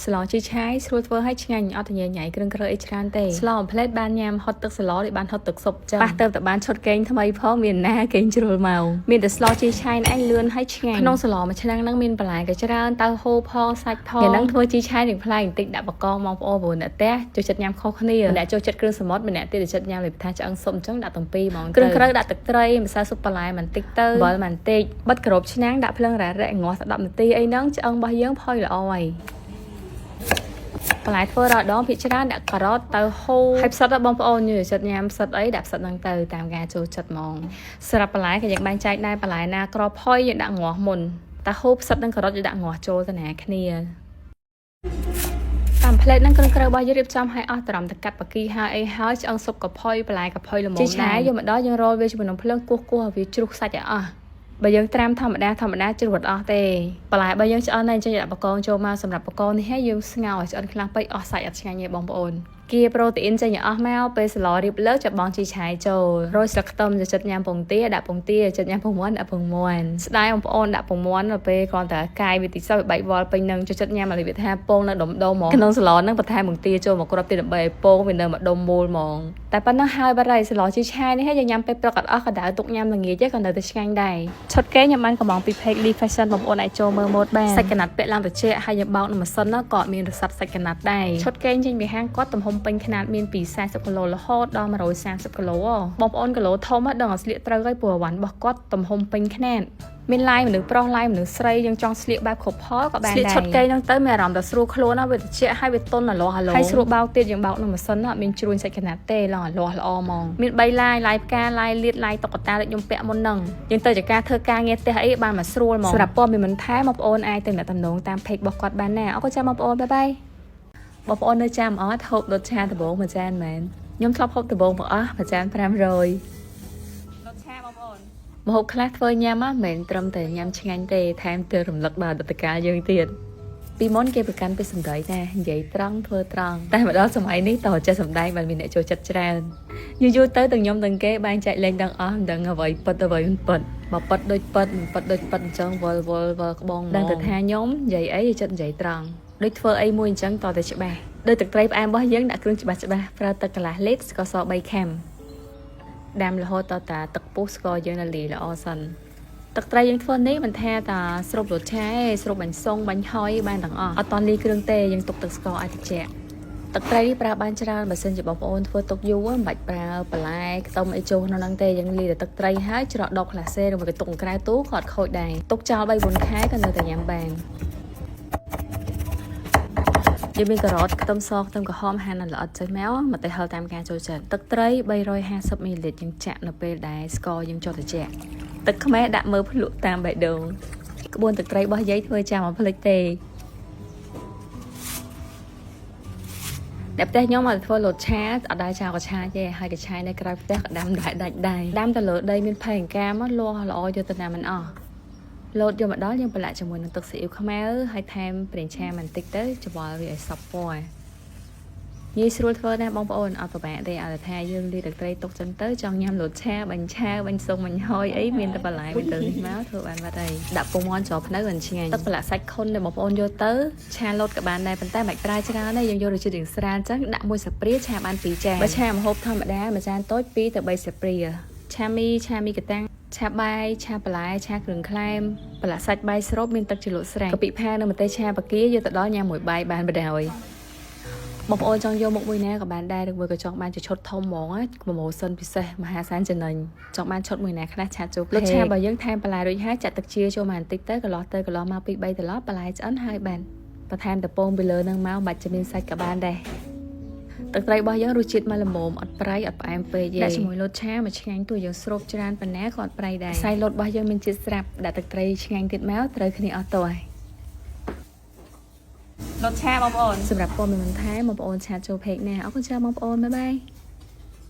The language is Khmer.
ស្លជីឆាយស្រួលធ្វើឲ្យឆ្ងាញ់អត់ញ៉ៃញ៉ៃគ្រឿងក្រើអីច្រើនទេស្លអំផ្លែតបានញ៉ាំហត់ទឹកស្លដូចបានហត់ទឹកស៊ុបចឹងប៉ះទៅតែបានឈុតកេងថ្មីផងមានណាកេងជ្រុលមកមានតែស្លជីឆាយឯងលឿនហើយឆ្ងាញ់ក្នុងស្លមួយឆ្នាំងហ្នឹងមានបន្លែក៏ច្រើនតៅហូផងសាច់ផងយ៉ាងហ្នឹងធ្វើជីឆាយនឹងផ្លែបន្តិចដាក់បកងបងប្អូនព្រោះអ្នកផ្ទះចូលចិត្តញ៉ាំខុសគ្នាអ្នកចូលចិត្តគ្រឿងសមុទ្រម្នាក់ទៀតចូលចិត្តញ៉ាំលេបថាឆ្អឹងស៊ុបអញ្ចឹងដាក់ទាំងពីរហ្មងគ្រឿងក្រៅដាក់ទឹកត្រីម្សៅស៊ុបបន្លែបន្តិចទៅបលបន្តិចបិទក្របឆ្នាំងដាក់ភ្លើងរ៉ាក់រ៉ាក់ងាស់10នាទីអីហ្នឹងឆ្អឹងរបស់យើងផុយល្អហើយបន្លែធ្វើរដងភាគច្រើនដាក់ការ៉ុតទៅហូរហើយផ្សិតដល់បងប្អូនញ៉ាំចិត្តញ៉ាំផ្សិតអីដាក់ផ្សិតហ្នឹងទៅតាមការចូលចិត្តហ្មងសម្រាប់បន្លែក៏យើងបែងចែកដែរបន្លែណាក្រផុយយើងដាក់ងាស់មុនតែហូរផ្សិតនិងការ៉ុតយើងដាក់ងាស់ចូលទៅណាគ្នាតាមផ្លេតហ្នឹងគ្រឿងក្រៅរបស់យើងរៀបចំឲ្យអស់ត្រឹមតែកាត់បកគីហើយអីហើយឆ្អឹងស៊ុបកផុយបន្លែកផុយល្មមជីឆាយយកមកដល់យើងរោលវាជាមួយនឹងភ្លើងគោះឲ្យវាជ្រុះសាច់ឲ្យអស់បើយើងត្រាំធម្មតាជ្រុះអត់ទេបន្លែបើយើងឆ្អិនតែអញ្ចឹងដាក់បកងចូលមកសម្រាប់បកងនេះហើយយើងស្ងោរឲ្យឆ្អិនខ្លាំងពេកអស់សាច់អត់ឆ្ងាញ់ទេបងប្អូនគៀប្រូតេអ៊ីនចេញអស់មកពេលស្លរៀបលើចាប់បងជីឆាយចូលរោយស្លឹកខ្ទឹមចិត្តញ៉ាំពងទាដាក់ពងទាចិត្តញ៉ាំពងមាន់ដាក់ពងមាន់ស្ដាយបងប្អូនដាក់ពងមាន់ទៅពេលគ្រាន់តែកាយវាតិចទៅបែកវល់ពេញនឹងចិត្តញ៉ាំឲ្យវាថាពងនៅដុំហ្មងក្នុងស្លហ្នឹងបន្ថែមពងទាចូលមកគ្រាប់ទៀតដើម្បីឲ្យពងវានៅមកដុំមូលហ្មងតែប៉ុណ្ណឹងហើយបាត់ហើយស្លជីឆាយនេះហើយយើងញ៉ាំពេលព្រឹកអត់អស់ក៏ដៅទុកញ៉ាំល្ងាចទេក៏នៅតែឆ្ងាញ់ដែរឈុតគេខ្ញុំបានកំងពី page Lee Fashion បងប្អូនអាចចូលមើលម៉ូដបានសាច់កណាត់ពាក់ឡើងត្រជាក់ហើយយើងបោកនឹងម៉ាស៊ីនហ្នឹងក៏មានរស័ព្ទសាច់កណាត់ដែរឈុតគេចេញពីហាងគាត់ទំហំពេញខ្នាតមានពី40គីឡូរហូតដល់130គីឡូបងប្អូនគីឡូធំដល់ឲ្យស្លៀកត្រូវហើយព្រោះអវ៉ាន់របស់គាត់ទំហំពេញខ្នាតមានឡាយមនុស្សប្រុសឡាយមនុស្សស្រីយើងចង់ស្លៀកបែបគ្រប់ផលក៏បានដែរស្លៀកឈុតកេហ្នឹងទៅមានអារម្មណ៍ថាស្រួលខ្លួនណាវាត្រជាក់ហើយវាទន់ឡោះហើយស្រួលបោកទៀតយើងបោកនឹងម៉ាស៊ីនអត់មានជ្រួញសាច់កណាត់ទេឡោះល្អហ្មងមាន3ឡាយផ្កាឡាយលាតឡាយតុក្កតាដូចខ្ញុំពាក់មុនហ្នឹងយើងទៅចការធ្វើការងារផ្ទះអីបានមកស្រួលហ្មងសម្រាប់ព័ត៌មានបន្ថែមបងប្អូនអាចទៅអ្នកតំណងតាម page របស់គាត់បានណាអរគុណចា៎បងប្អូនបាយបាយបងប្អូននៅចាំអត់ហូបដុតឆាដំបងមួយចានមែនខ្ញុំធ្លាប់ហូបដំបងមកអស់មួយចាន500ដុតឆាបងប្អូនម្ហូបខ្លះធ្វើញ៉ាំមិនមែនត្រឹមតែញ៉ាំឆ្ងាញ់ទេថែមទាំងរំលឹកដល់អតីតកាលយើងទៀតពីមុនគេប្រកាន់ពីសម្ដីណានិយាយត្រង់ធ្វើត្រង់តែមកដល់សម័យនេះតើចេះសម្ដែងបានមានអ្នកចូលចិត្តច្រើនយូរទៅទាំងខ្ញុំទាំងគេបែងចែកលេងទាំងអស់មិនដឹងអ្វីពិតអ្វីមិនពិតបើពិតដូចពិតមិនពិតដូចពិតអញ្ចឹងវល់ក្បងដឹងតែថាខ្ញុំនិយាយអីចិត្តនិយាយត្រង់ដូចធ្វើអីមួយអញ្ចឹងតតែច្បាស់ដោយទឹកត្រីផ្អែមរបស់យើងដាក់គ្រឿងច្បាស់ប្រើទឹកកន្លះលីត្រស្ករស3ខាំដាំរហូតដល់តាទឹកពុះស្ករយើងនៅលាយល្អសិនទឹកត្រីយើងធ្វើនេះមិនថាតាស្រូបរសឆាស្រូបបាញ់សុងបាញ់ហុយបានទាំងអស់អត់តលាយគ្រឿងទេយើងទុកទឹកស្ករឲ្យត្រជាក់ទឹកត្រីនេះប្រើបានច្រើនបើសិនជាបងប្អូនធ្វើទុកយូរមិនបាច់ប្រើបន្លែខ្ទឹមអីចូលក្នុងហ្នឹងទេយើងលាយតែទឹកត្រីហើយច្រកដបក្លាសេឬមកទុកក្រៅទូក៏អត់ខូចដែរទុកចោល3-4ខែក៏នៅតែញ៉ាំបានយើងមានការ៉ុតខ្ទឹមសខ្ទឹមក្រហមហាន់ល្អិតចេញមកតែហឹរតាមការចូលចិត្តទឹកត្រី350 ml យើងចាក់នៅពេលដែលស្ករយើងចុះត្រជាក់ទឹកខ្មេះដាក់មើលភ្លក់តាមបេះដូងក្បួនទឹកត្រីរបស់យាយធ្វើចាំមកភ្លេចទេតែផ្ទះខ្ញុំអត់ធ្វើលូតឆាអត់ដែរចោលកញ្ឆាទេហើយកញ្ឆានៅក្រៅផ្ទះក៏ដាំដែរដាច់ដែរដាំទៅលើដីមានផែងកាមកលាស់ល្អយកទៅណាមិនអស់លោតយកមកដល់យើងប្រឡាក់ជាមួយនឹងទឹកស៊ីអ៊ីវខ្មៅហើយថែមប្រេងឆាបន្តិចទៅច្បល់វាឲ្យសព្វពណ៌ងាយស្រួលធ្វើណាបងប្អូនអត់ពិបាកទេឲ្យតែថាយើងលាយទឹកត្រីទុកចឹងទៅចង់ញ៉ាំលូតឆាបាញ់ឆាបាញ់សុងបាញ់ហុយអីមានតែបន្លែមានទៅនេះមកធ្វើបានបាត់ហើយដាក់ពងមាន់ច្រកភ្នៅមិនឆ្ងាញ់ទឹកប្រឡាក់សាច់ខុនដែលបងប្អូនយកទៅឆាលូតក៏បានដែរប៉ុន្តែមិនប្រើច្រើនទេយើងយករសជាតិរៀងស្រាលចឹងដាក់មួយស្ព្រាឆាបាន2ចានបើឆាម្ហូបធម្មតាមួយចានតូច2ទៅ3ស្ព្រាឆាមីកាតាំងឆាបាយឆាបន្លែឆាគ្រឿងក្លែមប្រឡាក់សាច់បាយស្រូបមានទឹកជ្រលក់ស្រេងកាពិផានៅម្ទេសឆាបកាយកទៅដល់ញ៉ាំមួយបាយបានបណ្ដោយបងប្អូនចង់យកមុខមួយណាក៏បានដែរឬមួយក៏ចង់បានជាឈុតធំហ្មងប្រូម៉ូសិនពិសេសមហាសានចំណេញចង់បានឈុតមួយណាខ្លះឆាចូលលោកឆាបើយើងថែមបន្លែរួចហើយចាក់ទឹកជាចូលមកបន្តិចទៅកន្លោះមក2-3ត្រឡប់បន្លែឆ្អិនហើយបានបន្ថែមតំពងពីលើនឹងមកបាច់ជំនាញសាច់ក៏បានដែរទឹកត្រីរបស់យើងរសជាតិមកល្មមអត់ប្រៃអត់ផ្អែមពេកទេដាក់ជាមួយលូតឆាមកឆ្ងាញ់ទោះយើងស្រូបច្រើនប៉ុណ្ណាក៏អត់ប្រៃដែរខ្សែលូតរបស់យើងមានជាតិស្រាប់ដាក់ទឹកត្រីឆ្ងាញ់ទៀតមកត្រូវគ្នាអត់ទោះហើយលូតឆាបងប្អូនសម្រាប់ព័ត៌មានបន្ថែមបងប្អូនឆាតចូល page ណាអរគុណច្រើនបងប្អូនបាយបាយ